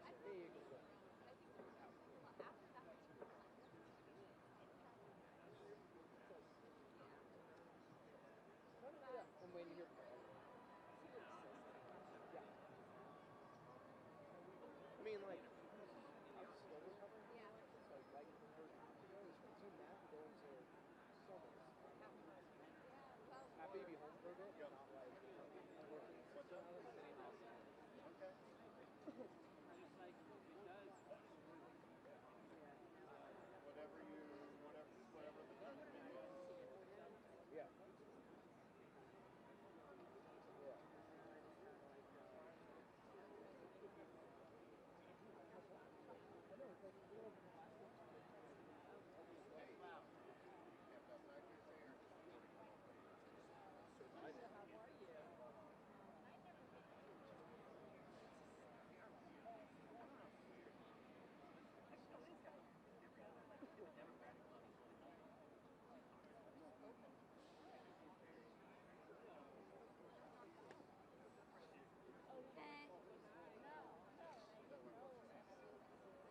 isn't big, but I'm waiting here for it. Yeah. I mean, like, I'm still recovering. Yeah. So, like, between that and going to so much. Happy to be home for a bit, but not like working. What's up? Okay. Whatever the time is. Yeah. Hey.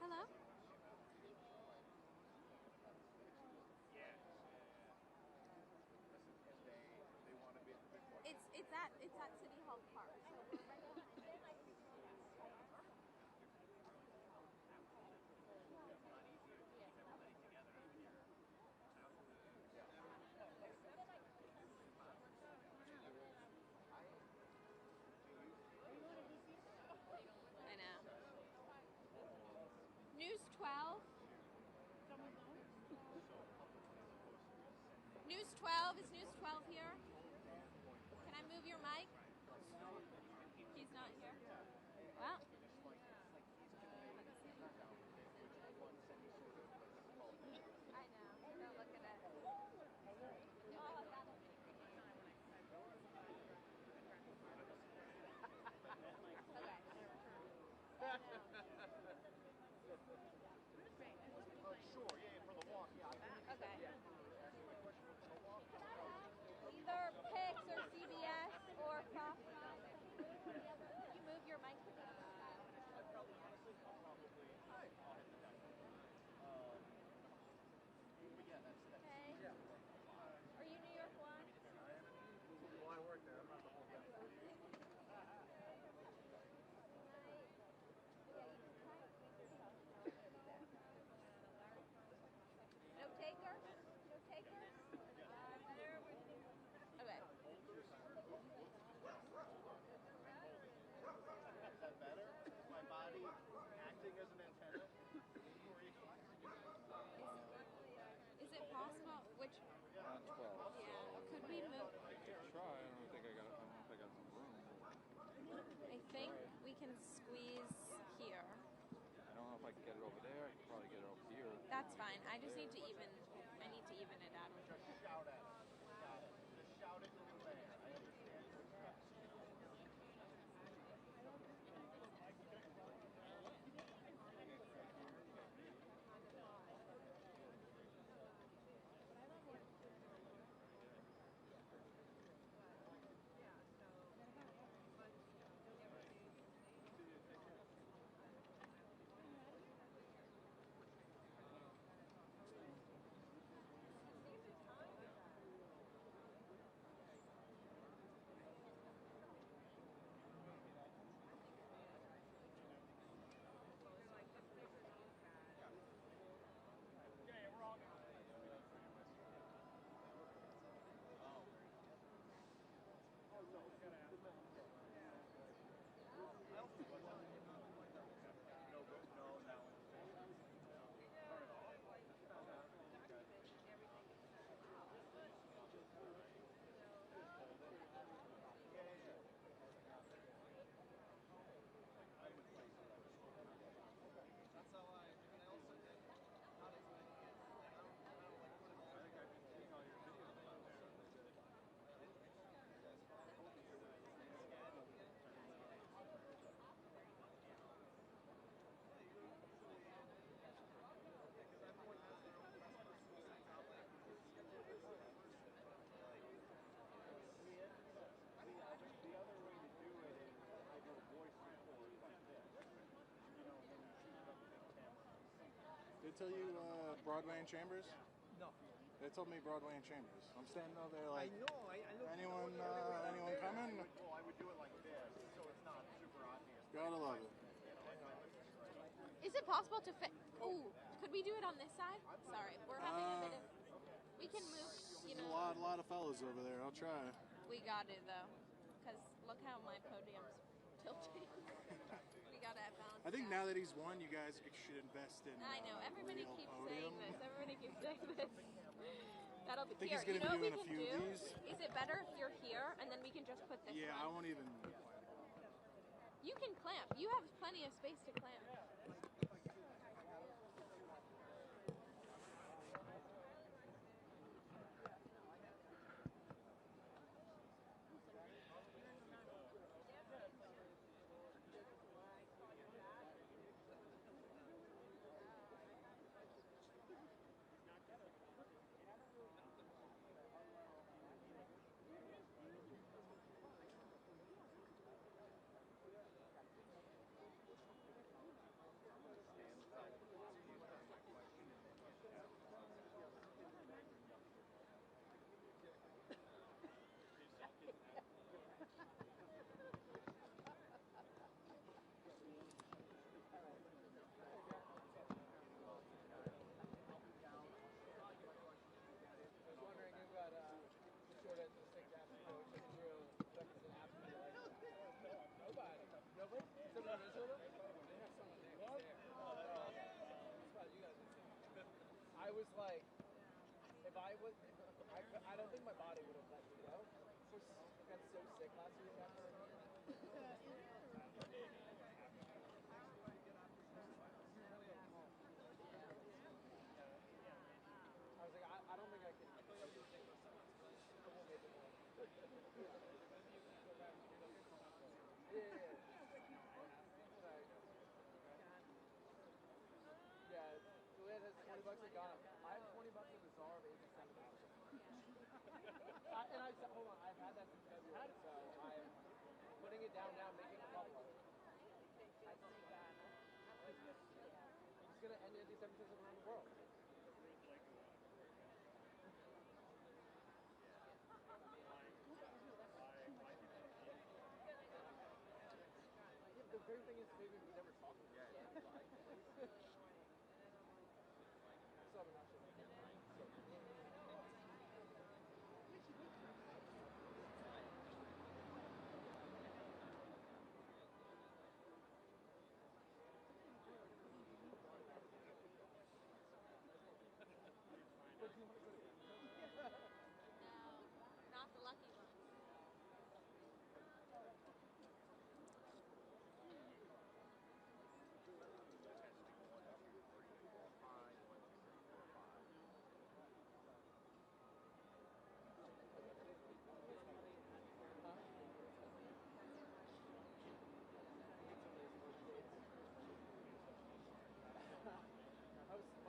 Hello? It's at City Hall Park. So we're right now. I know. News 12. News 12. Is News 12 here? Can I move your mic? He's not here. Well. I know. No, look at it. Oh, Sure, yeah, for the walk, yeah. Okay. Either Pix or CBS or Paphos. You move your mic to the other side. Okay. Are you New York One? Well, I work there. I'm not the whole guy. No takers? No takers? Okay. Is that better? Is my body acting as an antenna? Is it possible? Which? 12. Yeah. Could we move? I could try. I don't know if I got some room. I think we can squeeze here. I don't know if I can get it over there. I could probably get it over here. That's fine. I just need to even. I need to even it out. Just shout at it. Got it. Just shout it in there. I understand your instructions. tell you Broadway and Chambers? No. They told me Broadway and Chambers. I'm standing over there like, I know. I looked. anyone coming? Well, I would do it like this, so it's not super obvious. Gotta love it. Is it possible to fit? Ooh, could we do it on this side? Sorry, we're having a bit of. We can move. You There's know. a lot of fellas over there. I'll try. We got it though, because look how my podium's tilting. We gotta have balance. I think now that he's won, you guys should invest in. I know everybody real keeps podium. saying this. Everybody keeps saying this. That'll be I think here. he's gonna You know be what we doing a can few do? of these. Is it better if you're here and then we can just put this? Yeah, one? I won't even. You can clamp. You have plenty of space to clamp. I was like, if I was, I don't think my body would have let me go. I got so sick last week after. I was like, I don't think I can. Yeah, Juliet has $20 at Ghana. I have $20 at the Czar of $87. And I said, hold on, I've had that since February, so I'm putting it down now, making a couple. It's going to end anti-Semitism around the world. The very thing is, maybe we never talk about it. Not the lucky one.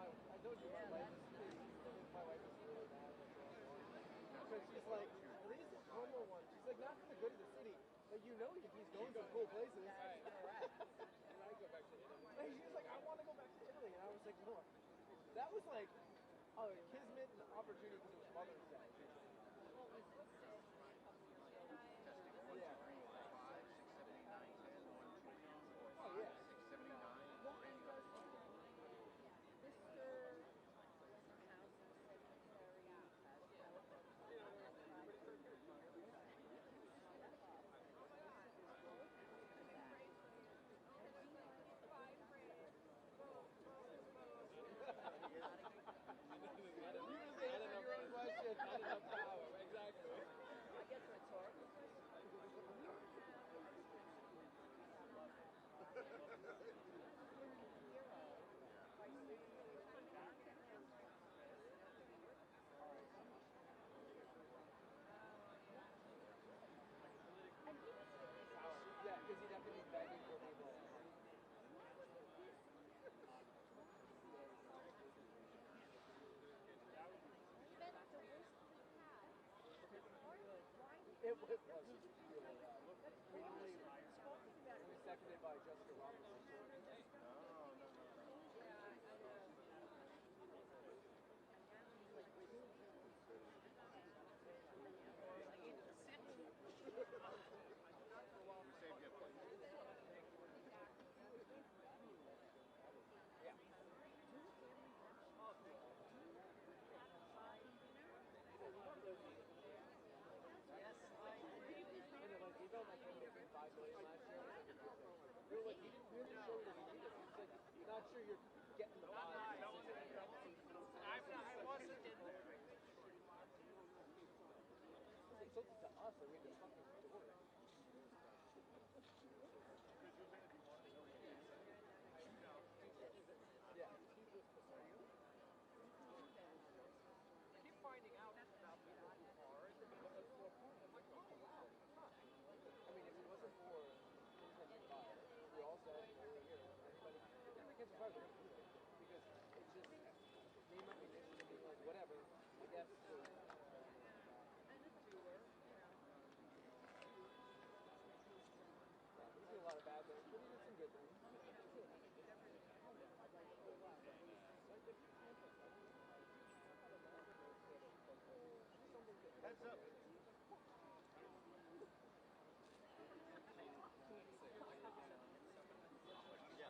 I told you my wife is really mad. Because she's like, at least the promo one. She's like, not for the good of the city, but you know he's going to cool places. Right. And I go back to Italy. And she was like, I want to go back to Italy. And I was like, no. That was like, oh, kismet and opportunity because it was Mother's Day. Yeah, because he'd have to be begging for people. It was really seconded by Jessica Robinson. sure you're getting the vibe. I wasn't in there. It's tilted to us, I mean, the fucking door. Yeah. I keep finding out about people who are in the military. I'm like, oh, wow. I mean, if it wasn't for things like the fire, we all said earlier here, everybody, if they can't survive, they're going to do it. Because it's just name recognition and being like, whatever, I guess. We've seen a lot of bad things, but even some good things. Heads up. Yeah.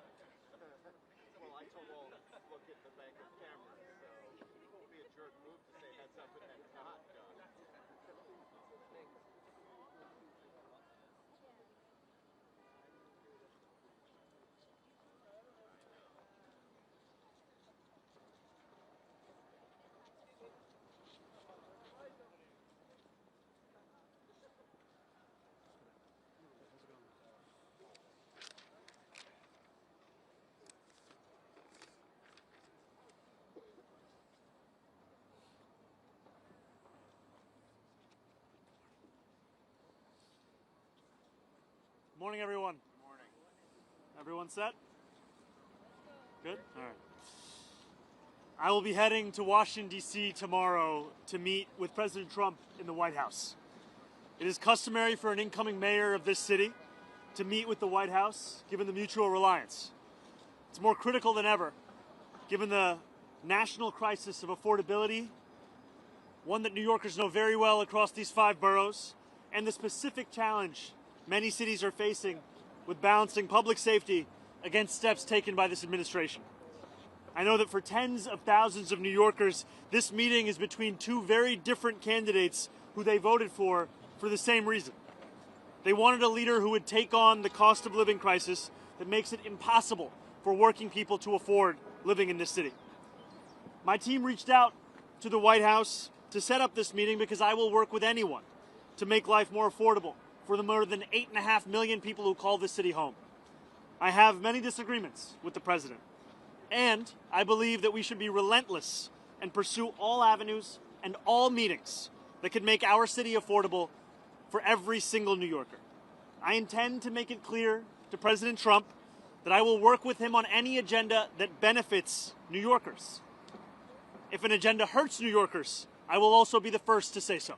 Well, I told all look at the bank of cameras, so it would be a jerk move to say heads up and then not done. Morning, everyone. Good morning. Everyone set? Good? All right. I will be heading to Washington, D.C. tomorrow to meet with President Trump in the White House. It is customary for an incoming mayor of this city to meet with the White House, given the mutual reliance. It's more critical than ever, given the national crisis of affordability, one that New Yorkers know very well across these 5 boroughs, and the specific challenge many cities are facing with balancing public safety against steps taken by this administration. I know that for tens of thousands of New Yorkers, this meeting is between 2 very different candidates who they voted for the same reason. They wanted a leader who would take on the cost of living crisis that makes it impossible for working people to afford living in this city. My team reached out to the White House to set up this meeting because I will work with anyone to make life more affordable for the more than 8.5 million people who call this city home. I have many disagreements with the president, and I believe that we should be relentless and pursue all avenues and all meetings that could make our city affordable for every single New Yorker. I intend to make it clear to President Trump that I will work with him on any agenda that benefits New Yorkers. If an agenda hurts New Yorkers, I will also be the first to say so.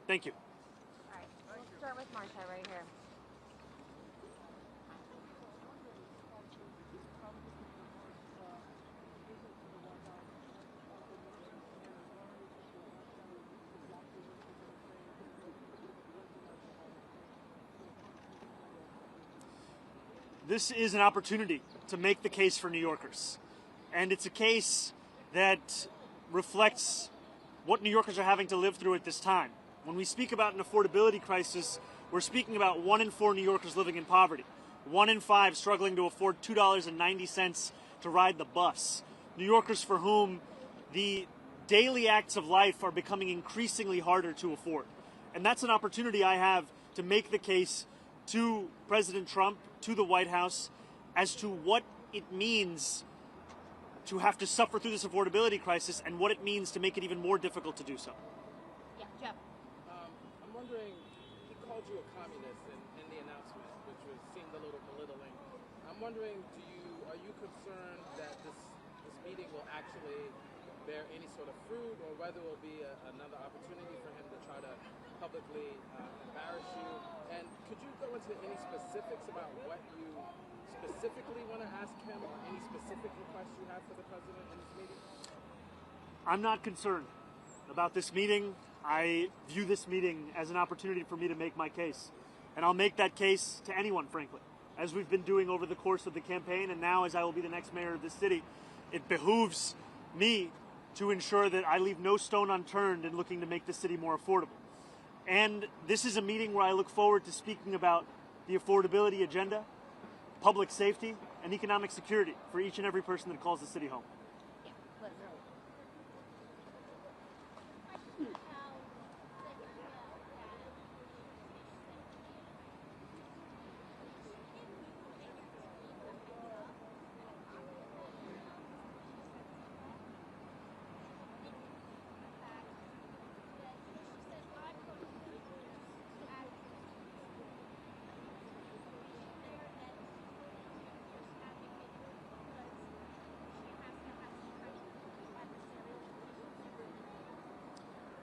Thank you. All right, we'll start with Marcia right here. This is an opportunity to make the case for New Yorkers. And it's a case that reflects what New Yorkers are having to live through at this time. When we speak about an affordability crisis, we're speaking about 1 in 4 New Yorkers living in poverty, 1 in 5 struggling to afford $2.90 to ride the bus. New Yorkers for whom the daily acts of life are becoming increasingly harder to afford. And that's an opportunity I have to make the case to President Trump, to the White House, as to what it means to have to suffer through this affordability crisis and what it means to make it even more difficult to do so. Yeah, Jeff. I'm wondering, he called you a communist in the announcement, which seemed a little belittling. I'm wondering, are you concerned that this meeting will actually bear any sort of fruit, or whether it will be another opportunity for him to try to publicly embarrass you? And could you go into any specifics about what you specifically want to ask him, or any specific requests you have for the president in this meeting? I'm not concerned about this meeting. I view this meeting as an opportunity for me to make my case. And I'll make that case to anyone, frankly, as we've been doing over the course of the campaign, and now as I will be the next mayor of this city. It behooves me to ensure that I leave no stone unturned in looking to make the city more affordable. And this is a meeting where I look forward to speaking about the affordability agenda, public safety, and economic security for each and every person that calls the city home. Yeah, listen.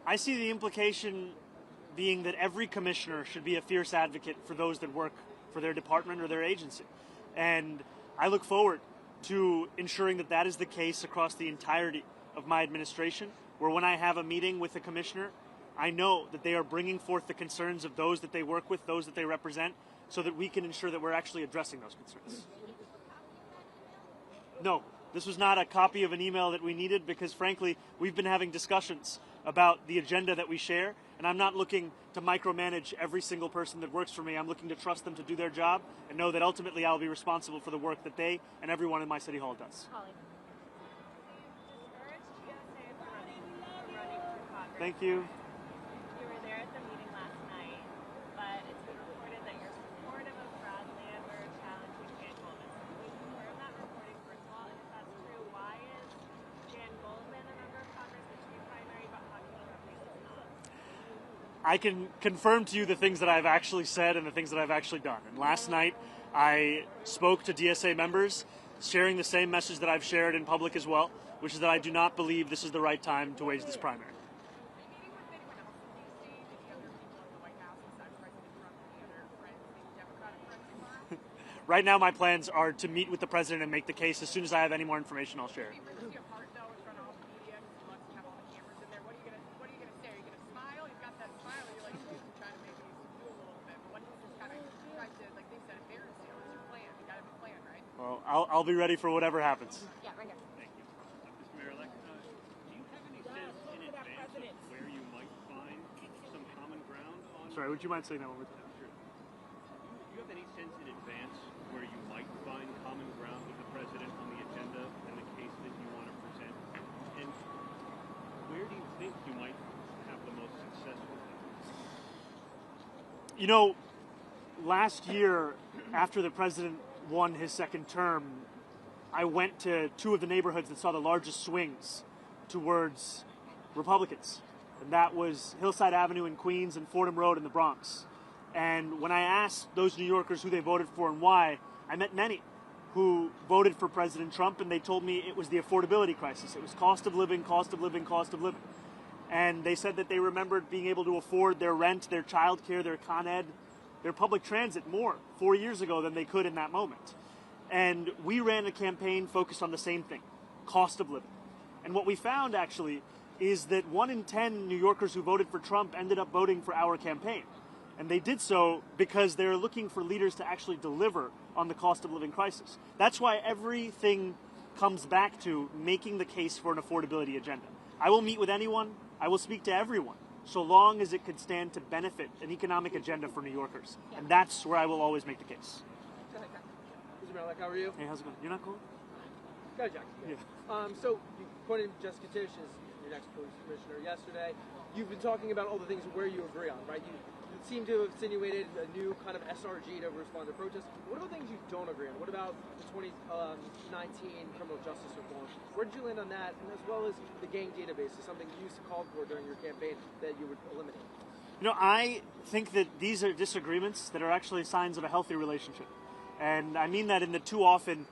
I see the implication being that every commissioner should be a fierce advocate for those that work for their department or their agency. And I look forward to ensuring that that is the case across the entirety of my administration, where when I have a meeting with a commissioner, I know that they are bringing forth the concerns of those that they work with, those that they represent, so that we can ensure that we're actually addressing those concerns. No, this was not a copy of an email that we needed because, frankly, we've been having discussions about the agenda that we share, and I'm not looking to micromanage every single person that works for me. I'm looking to trust them to do their job and know that ultimately I'll be responsible for the work that they and everyone in my city hall does. Holly. Thank you. You were there at the meeting last night, but it's been reported that you're supportive of Broadlander challenging Jan Goldman. Can we confirm that reporting first of all? And if that's true, why is Jan Goldman a member of Congress, the chief primary, but Joaquin Rodriguez is not? I can confirm to you the things that I've actually said and the things that I've actually done. And last night, I spoke to DSA members, sharing the same message that I've shared in public as well, which is that I do not believe this is the right time to wage this primary. Right now, my plans are to meet with the president and make the case. As soon as I have any more information, I'll share it. Well, I'll be ready for whatever happens. Yeah, right here. Thank you. Mr. Mayor-elect, do you have any sense in advance of where you might find some common ground on... Sorry, would you mind saying that one more time? Sure. Do you have any sense in advance where you might find common ground with the president on the agenda and the case that you want to present? And where do you think you might have the most success with it? You know, last year, after the president won his second term, I went to two of the neighborhoods that saw the largest swings towards Republicans. And that was Hillside Avenue in Queens and Fordham Road in the Bronx. And when I asked those New Yorkers who they voted for and why, I met many who voted for President Trump, and they told me it was the affordability crisis. It was cost of living, cost of living, cost of living. And they said that they remembered being able to afford their rent, their childcare, their Con Ed, their public transit more 4 years ago than they could in that moment. And we ran a campaign focused on the same thing, cost of living. And what we found, actually, is that 1 in 10 New Yorkers who voted for Trump ended up voting for our campaign. And they did so because they're looking for leaders to actually deliver on the cost of living crisis. That's why everything comes back to making the case for an affordability agenda. I will meet with anyone. I will speak to everyone, so long as it could stand to benefit an economic agenda for New Yorkers. And that's where I will always make the case. Mr. Mayor, how are you? Hey, how's it going? You're not cool? Good, Jack. Yeah. So, you appointed Jessica Tisch as your next police commissioner yesterday. You've been talking about all the things where you agree on, right? You seem to have insinuated a new kind of SRG to respond to protests. What are the things you don't agree on? What about the 2019 criminal justice reform? Where did you land on that? And as well as the gang database is something you called for during your campaign that you would eliminate. You know, I think that these are disagreements that are actually signs of a healthy relationship. And I mean that in that too often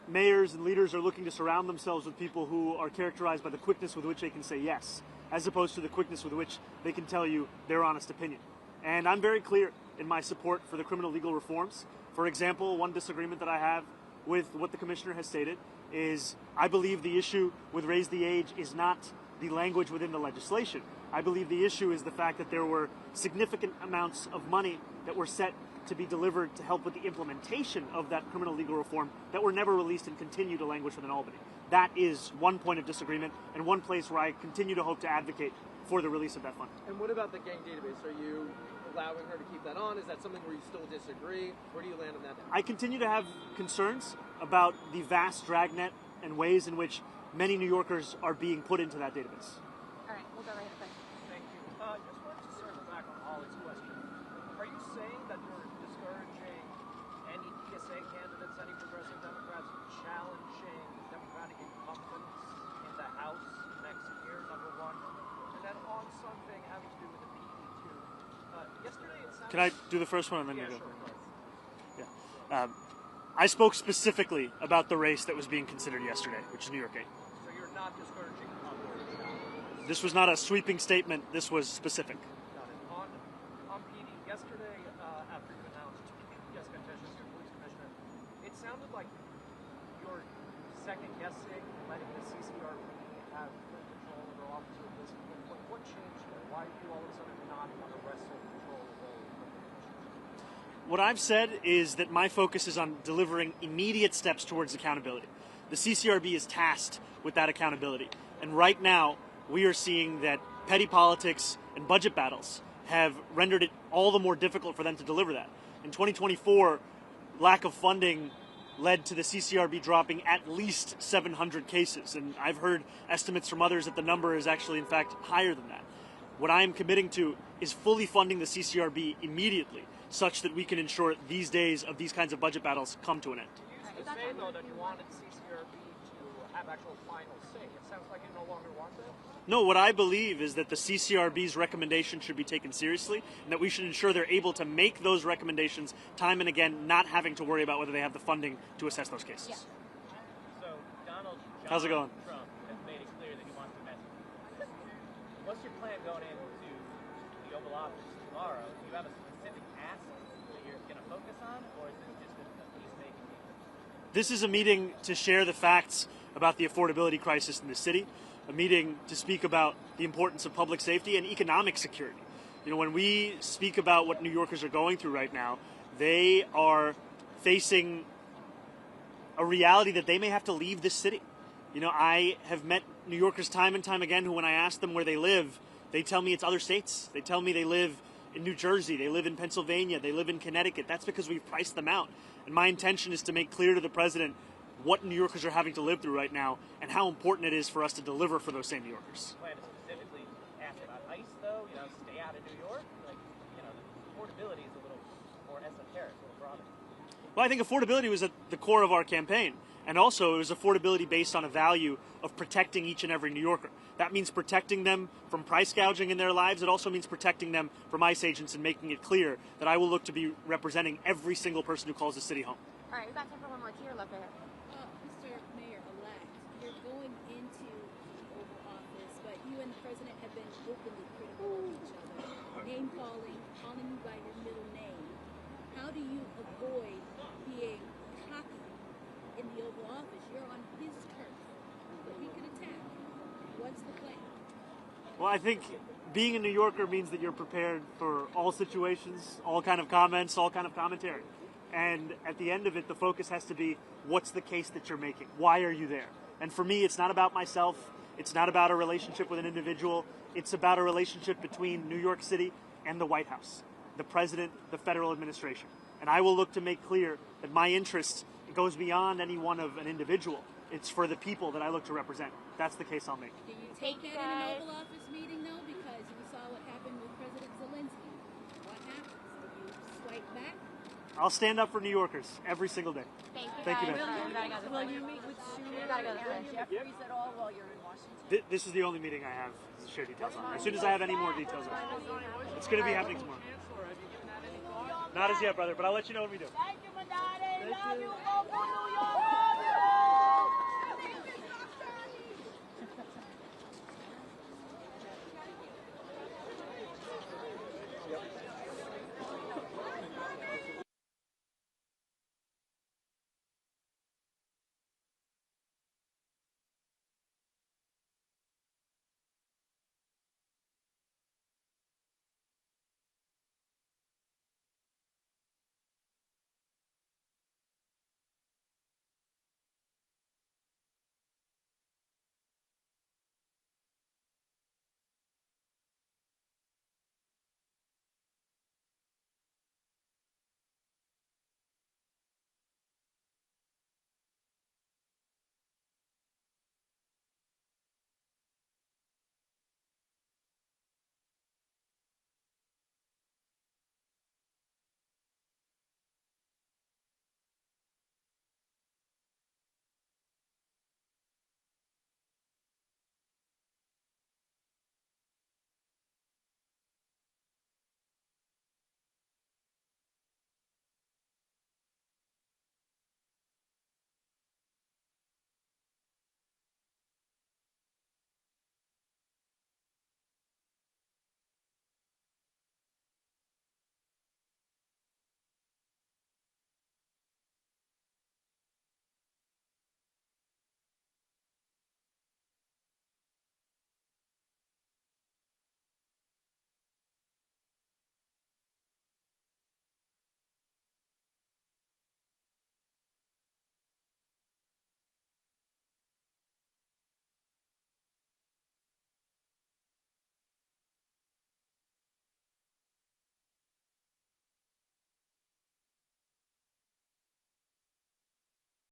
mayors and leaders are looking to surround themselves with people who are characterized by the quickness with which they can say yes, as opposed to the quickness with which they can tell you their honest opinion. And I'm very clear in my support for the criminal legal reforms. For example, one disagreement that I have with what the commissioner has stated is I believe the issue with raise the age is not the language within the legislation. I believe the issue is the fact that there were significant amounts of money that were set to be delivered to help with the implementation of that criminal legal reform that were never released and continue to languish within Albany. That is one point of disagreement and one place where I continue to hope to advocate for the release of that fund. And what about the gang database? Are you allowing her to keep that on? Is that something where you still disagree? Where do you land on that? I continue to have concerns about the vast dragnet and ways in which many New Yorkers are being put into that database. All right, we'll go right up there. Thank you. Just wanted to circle back on Ollie's question. Are you saying that you're discouraging any PSA candidates, any progressive Democrats challenging Democratic incumbents in the House next year, number one? And then on something having to do with the PD2, yesterday it sounded... Can I do the first one and then you go? Sure. Yeah. I spoke specifically about the race that was being considered yesterday, which is New York 8. So you're not discouraging other challenges? This was not a sweeping statement. This was specific. Got it. On PD, yesterday, after you announced Jessica Tesh's your police commissioner, it sounded like you're second-guessing letting the CCRB have full control of their office at this point. What changed there? Why do you all of a sudden not want to wrestle control of the commissioner? What I've said is that my focus is on delivering immediate steps towards accountability. The CCRB is tasked with that accountability. And right now, we are seeing that petty politics and budget battles have rendered it all the more difficult for them to deliver that. In 2024, lack of funding led to the CCRB dropping at least 700 cases. And I've heard estimates from others that the number is actually, in fact, higher than that. What I am committing to is fully funding the CCRB immediately, such that we can ensure these days of these kinds of budget battles come to an end. You used to say, though, that you wanted CCRB to have actual final say. It sounds like you no longer want that? No, what I believe is that the CCRB's recommendation should be taken seriously, and that we should ensure they're able to make those recommendations time and again, not having to worry about whether they have the funding to assess those cases. Yeah. So Donald How's it going? Trump has made it clear that he wants to mess. What's your plan going into the Oval Office tomorrow? Do you have a specific ask that you're going to focus on, or is this just a peacemaking meeting? This is a meeting to share the facts about the affordability crisis in the city, a meeting to speak about the importance of public safety and economic security. You know, when we speak about what New Yorkers are going through right now, they are facing a reality that they may have to leave this city. You know, I have met New Yorkers time and time again who, when I ask them where they live, they tell me it's other states. They tell me they live in New Jersey, they live in Pennsylvania, they live in Connecticut. That's because we've priced them out. And my intention is to make clear to the president what New Yorkers are having to live through right now and how important it is for us to deliver for those same New Yorkers. Plan to specifically ask about ICE, though, you know, stay out of New York? Like, you know, affordability is a little more esoteric, a little broader. Well, I think affordability was at the core of our campaign. And also, it was affordability based on a value of protecting each and every New Yorker. That means protecting them from price gouging in their lives. It also means protecting them from ICE agents and making it clear that I will look to be representing every single person who calls the city home. All right, we got time for one more. Here, look at it. Mr. Mayor-elect, you're going into the Oval Office, but you and the president have been openly critical of each other, name-calling, calling you by your middle name. How do you avoid being cocky in the Oval Office? You're on his turf, but he can attack. What's the plan? Well, I think being a New Yorker means that you're prepared for all situations, all kind of comments, all kind of commentary. And at the end of it, the focus has to be, what's the case that you're making? Why are you there? And for me, it's not about myself. It's not about a relationship with an individual. It's about a relationship between New York City and the White House, the president, the federal administration. And I will look to make clear that my interest goes beyond any one of an individual. It's for the people that I look to represent. That's the case I'll make. Do you take that in an Oval Office meeting, though? Because we saw what happened with President Zelensky. What happens? Do you swipe back? I'll stand up for New Yorkers every single day. Thank you, man. Will you meet with Jeffries at all while you're in Washington? This is the only meeting I have to share details on. As soon as I have any more details on it. It's going to be happening tomorrow. Not as yet, brother, but I'll let you know when we do. Thank you, Mamdani. Love you. Go for New York.